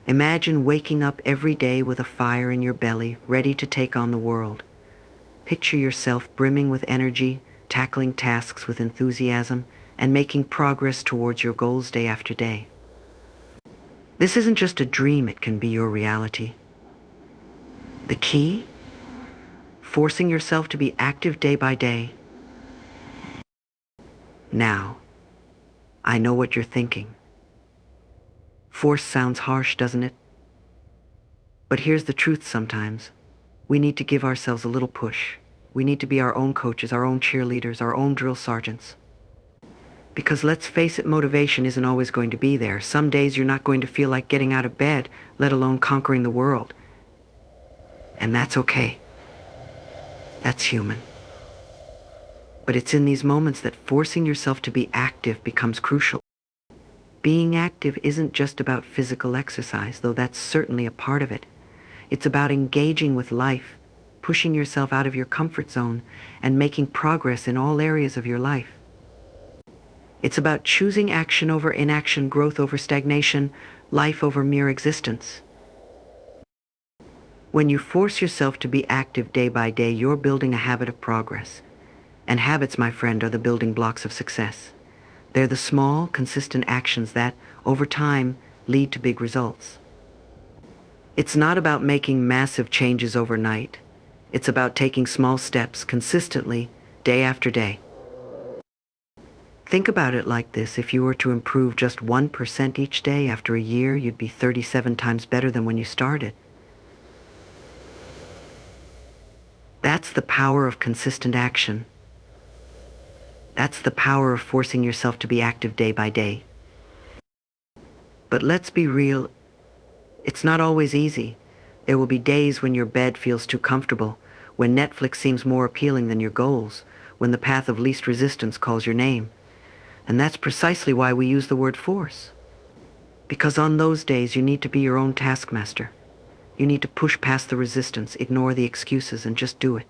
Imagine waking up every day with a fire in your belly, ready to take on the world. Picture yourself brimming with energy, tackling tasks with enthusiasm, and making progress towards your goals day after day. This isn't just a dream, it can be your reality. The key? Forcing yourself to be active day by day. Now, I know what you're thinking. Force sounds harsh, doesn't it? But here's the truth sometimes. We need to give ourselves a little push. We need to be our own coaches, our own cheerleaders, our own drill sergeants. Because let's face it, motivation isn't always going to be there. Some days you're not going to feel like getting out of bed, let alone conquering the world. And that's okay. That's human. But it's in these moments that forcing yourself to be active becomes crucial. Being active isn't just about physical exercise, though that's certainly a part of it. It's about engaging with life, pushing yourself out of your comfort zone, and making progress in all areas of your life. It's about choosing action over inaction, growth over stagnation, life over mere existence. When you force yourself to be active day by day, you're building a habit of progress. And habits, my friend, are the building blocks of success. They're the small, consistent actions that, over time, lead to big results. It's not about making massive changes overnight. It's about taking small steps consistently, day after day. Think about it like this. If you were to improve just 1% each day, after a year, you'd be 37 times better than when you started. That's the power of consistent action. That's the power of forcing yourself to be active day by day. But let's be real, it's not always easy. There will be days when your bed feels too comfortable, when Netflix seems more appealing than your goals, when the path of least resistance calls your name. And that's precisely why we use the word force. Because on those days you need to be your own taskmaster. You need to push past the resistance, ignore the excuses, and just do it.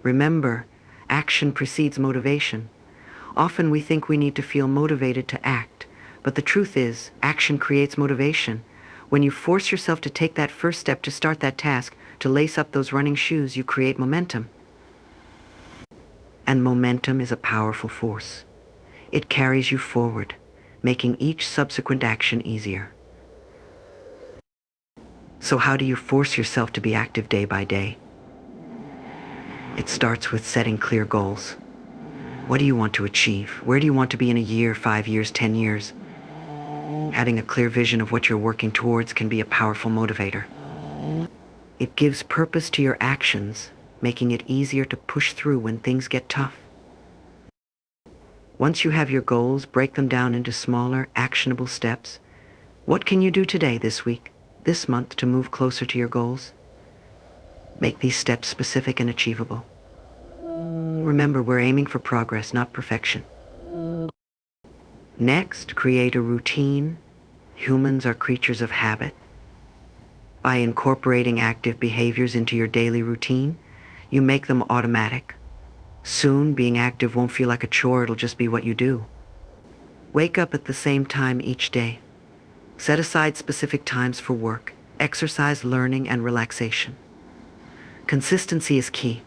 Remember, action precedes motivation. Often we think we need to feel motivated to act, but the truth is, action creates motivation. When you force yourself to take that first step, to start that task, to lace up those running shoes, you create momentum. And momentum is a powerful force. It carries you forward, making each subsequent action easier. So how do you force yourself to be active day by day? It starts with setting clear goals. What do you want to achieve? Where do you want to be in a year, 5 years, 10 years? Having a clear vision of what you're working towards can be a powerful motivator. It gives purpose to your actions, making it easier to push through when things get tough. Once you have your goals, break them down into smaller, actionable steps. What can you do today, this week, this month, to move closer to your goals? Make these steps specific and achievable. Remember, we're aiming for progress, not perfection. Next, create a routine. Humans are creatures of habit. By incorporating active behaviors into your daily routine, you make them automatic. Soon, being active won't feel like a chore, it'll just be what you do. Wake up at the same time each day. Set aside specific times for work, exercise, learning, and relaxation. Consistency is key.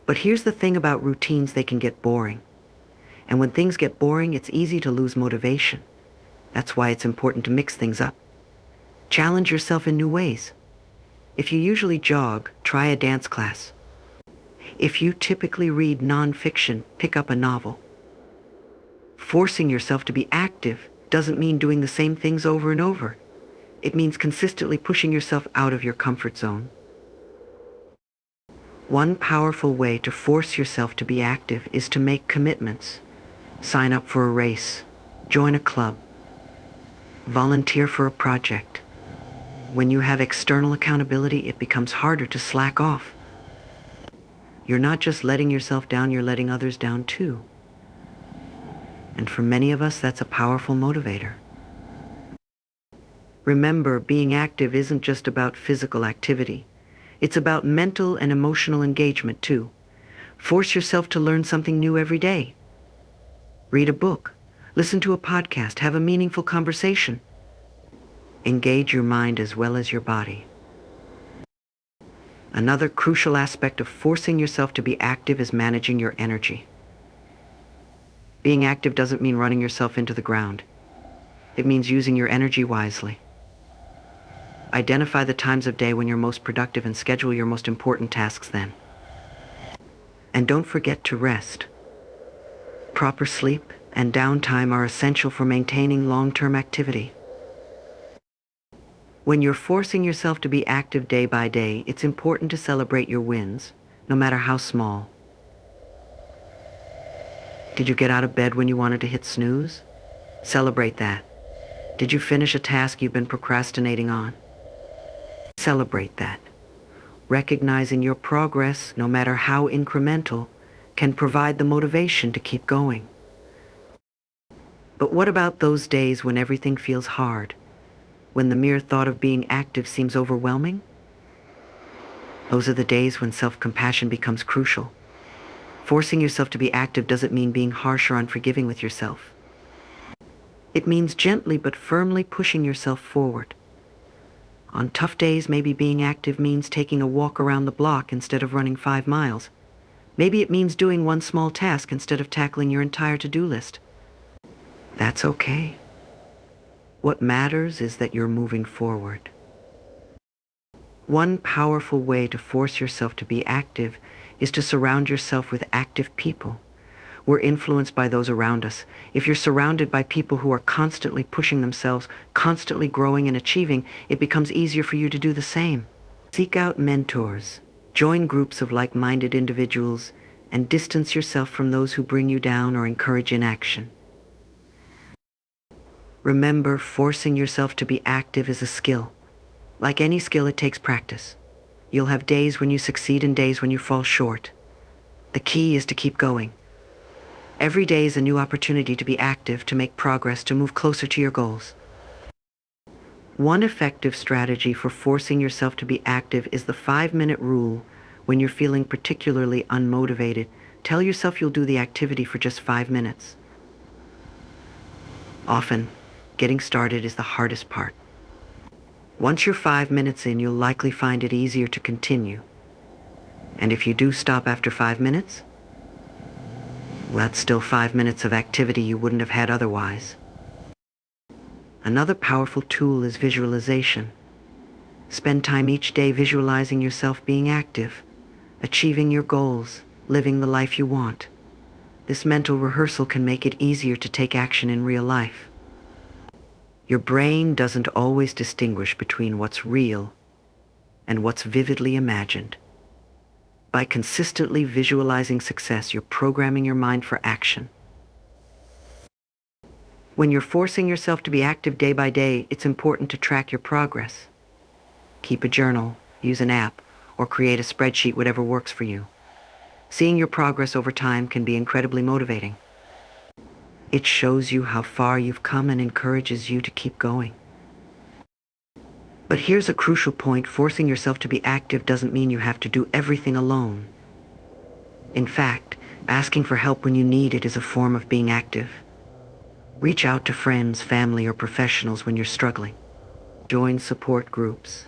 But here's the thing about routines, they can get boring. And when things get boring, it's easy to lose motivation. That's why it's important to mix things up. Challenge yourself in new ways. If you usually jog, try a dance class. If you typically read nonfiction, pick up a novel. Forcing yourself to be active doesn't mean doing the same things over and over. It means consistently pushing yourself out of your comfort zone. One powerful way to force yourself to be active is to make commitments. Sign up for a race, join a club, volunteer for a project. When you have external accountability, it becomes harder to slack off. You're not just letting yourself down, you're letting others down too. And for many of us, that's a powerful motivator. Remember, being active isn't just about physical activity. It's about mental and emotional engagement too. Force yourself to learn something new every day. Read a book, listen to a podcast, have a meaningful conversation. Engage your mind as well as your body. Another crucial aspect of forcing yourself to be active is managing your energy. Being active doesn't mean running yourself into the ground. It means using your energy wisely. Identify the times of day when you're most productive and schedule your most important tasks then. And don't forget to rest. Proper sleep and downtime are essential for maintaining long-term activity. When you're forcing yourself to be active day by day, it's important to celebrate your wins, no matter how small. Did you get out of bed when you wanted to hit snooze? Celebrate that. Did you finish a task you've been procrastinating on? Celebrate that. Recognizing your progress, no matter how incremental, can provide the motivation to keep going. But what about those days when everything feels hard? When the mere thought of being active seems overwhelming? Those are the days when self-compassion becomes crucial. Forcing yourself to be active doesn't mean being harsh or unforgiving with yourself. It means gently but firmly pushing yourself forward. On tough days, maybe being active means taking a walk around the block instead of running 5 miles. Maybe it means doing one small task instead of tackling your entire to-do list. That's okay. What matters is that you're moving forward. One powerful way to force yourself to be active is to surround yourself with active people. We're influenced by those around us. If you're surrounded by people who are constantly pushing themselves, constantly growing and achieving, it becomes easier for you to do the same. Seek out mentors, join groups of like-minded individuals, and distance yourself from those who bring you down or encourage inaction. Remember, forcing yourself to be active is a skill. Like any skill, it takes practice. You'll have days when you succeed and days when you fall short. The key is to keep going. Every day is a new opportunity to be active, to make progress, to move closer to your goals. One effective strategy for forcing yourself to be active is the 5-minute rule. When you're feeling particularly unmotivated, tell yourself you'll do the activity for just 5 minutes. Often, getting started is the hardest part. Once you're 5 minutes in, you'll likely find it easier to continue. And if you do stop after 5 minutes, well, that's still 5 minutes of activity you wouldn't have had otherwise. Another powerful tool is visualization. Spend time each day visualizing yourself being active, achieving your goals, living the life you want. This mental rehearsal can make it easier to take action in real life. Your brain doesn't always distinguish between what's real and what's vividly imagined. By consistently visualizing success, you're programming your mind for action. When you're forcing yourself to be active day by day, it's important to track your progress. Keep a journal, use an app, or create a spreadsheet, whatever works for you. Seeing your progress over time can be incredibly motivating. It shows you how far you've come and encourages you to keep going. But here's a crucial point. Forcing yourself to be active doesn't mean you have to do everything alone. In fact, asking for help when you need it is a form of being active. Reach out to friends, family, or professionals when you're struggling. Join support groups.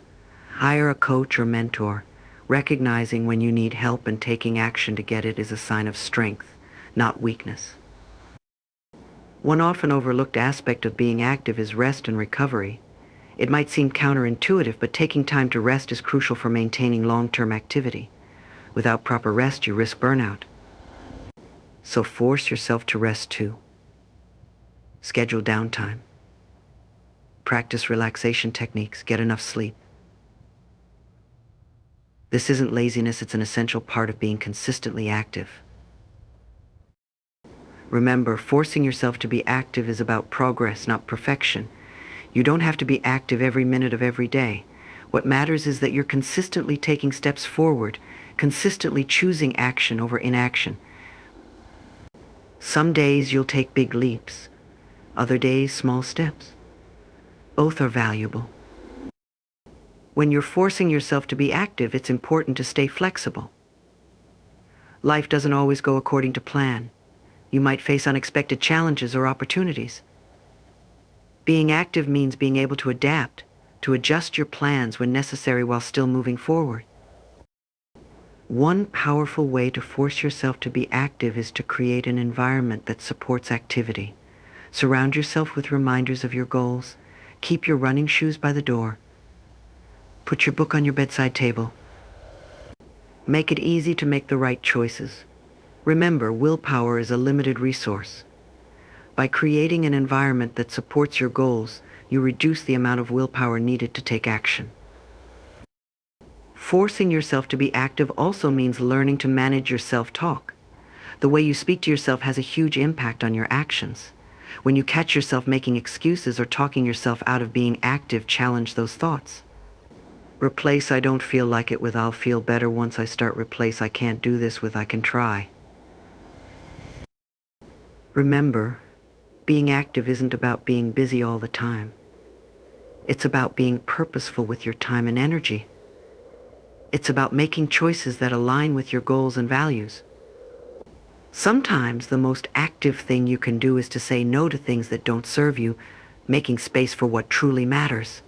Hire a coach or mentor. Recognizing when you need help and taking action to get it is a sign of strength, not weakness. One often overlooked aspect of being active is rest and recovery. It might seem counterintuitive, but taking time to rest is crucial for maintaining long-term activity. Without proper rest, you risk burnout. So force yourself to rest too. Schedule downtime. Practice relaxation techniques. Get enough sleep. This isn't laziness, it's an essential part of being consistently active. Remember, forcing yourself to be active is about progress, not perfection. You don't have to be active every minute of every day. What matters is that you're consistently taking steps forward, consistently choosing action over inaction. Some days you'll take big leaps, other days small steps. Both are valuable. When you're forcing yourself to be active, it's important to stay flexible. Life doesn't always go according to plan. You might face unexpected challenges or opportunities. Being active means being able to adapt, to adjust your plans when necessary while still moving forward. One powerful way to force yourself to be active is to create an environment that supports activity. Surround yourself with reminders of your goals. Keep your running shoes by the door. Put your book on your bedside table. Make it easy to make the right choices. Remember, willpower is a limited resource. By creating an environment that supports your goals, you reduce the amount of willpower needed to take action. Forcing yourself to be active also means learning to manage your self-talk. The way you speak to yourself has a huge impact on your actions. When you catch yourself making excuses or talking yourself out of being active, challenge those thoughts. Replace "I don't feel like it" with "I'll feel better once I start." Replace "I can't do this" with "I can try." Remember, being active isn't about being busy all the time. It's about being purposeful with your time and energy. It's about making choices that align with your goals and values. Sometimes the most active thing you can do is to say no to things that don't serve you, making space for what truly matters.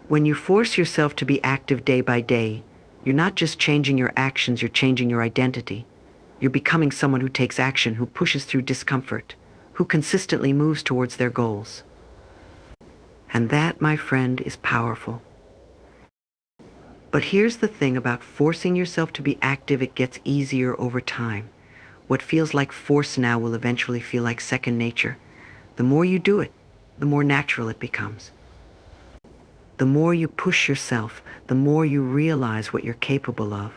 When you force yourself to be active day by day, you're not just changing your actions, you're changing your identity. You're becoming someone who takes action, who pushes through discomfort, who consistently moves towards their goals. And that, my friend, is powerful. But here's the thing about forcing yourself to be active: it gets easier over time. What feels like force now will eventually feel like second nature. The more you do it, the more natural it becomes. The more you push yourself, the more you realize what you're capable of.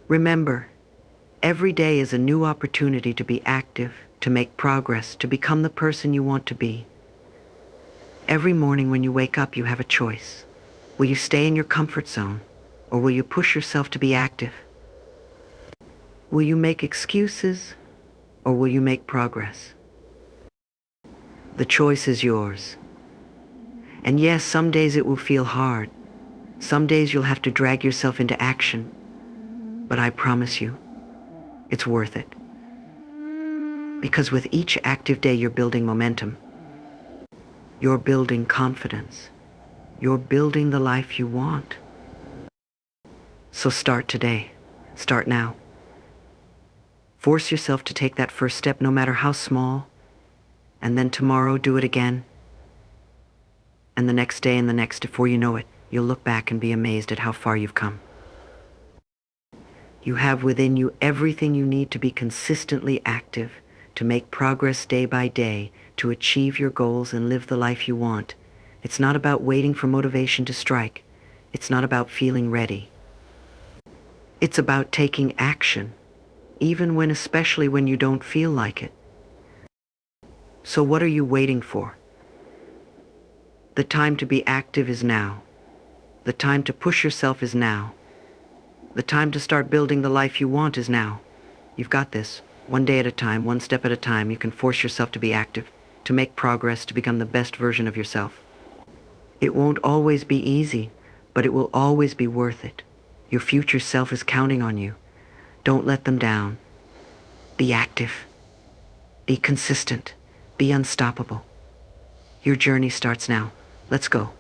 Remember, every day is a new opportunity to be active, to make progress, to become the person you want to be. Every morning when you wake up, you have a choice. Will you stay in your comfort zone, or will you push yourself to be active? Will you make excuses, or will you make progress? The choice is yours. And yes, some days it will feel hard. Some days you'll have to drag yourself into action. But I promise you, it's worth it. Because with each active day, you're building momentum. You're building confidence. You're building the life you want. So start today. Start now. Force yourself to take that first step, no matter how small. And then tomorrow, do it again. And the next day and the next. Before you know it, you'll look back and be amazed at how far you've come. You have within you everything you need to be consistently active, to make progress day by day, to achieve your goals and live the life you want. It's not about waiting for motivation to strike. It's not about feeling ready. It's about taking action, especially when you don't feel like it. So what are you waiting for? The time to be active is now. The time to push yourself is now. The time to start building the life you want is now. You've got this. One day at a time, one step at a time, you can force yourself to be active, to make progress, to become the best version of yourself. It won't always be easy, but it will always be worth it. Your future self is counting on you. Don't let them down. Be active. Be consistent. Be unstoppable. Your journey starts now. Let's go.